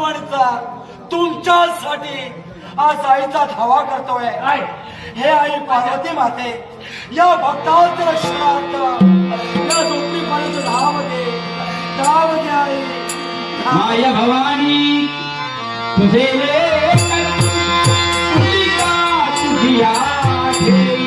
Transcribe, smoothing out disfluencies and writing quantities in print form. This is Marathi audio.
माणसा तुमच्यासाठी आज आईचा धावा करतोय. हे आई पार्वती माते, या भक्तांच्या रक्षणार्थ या झोपडीपर्यंत धाव दे आई. माया भवानी तुझे तुझी आठे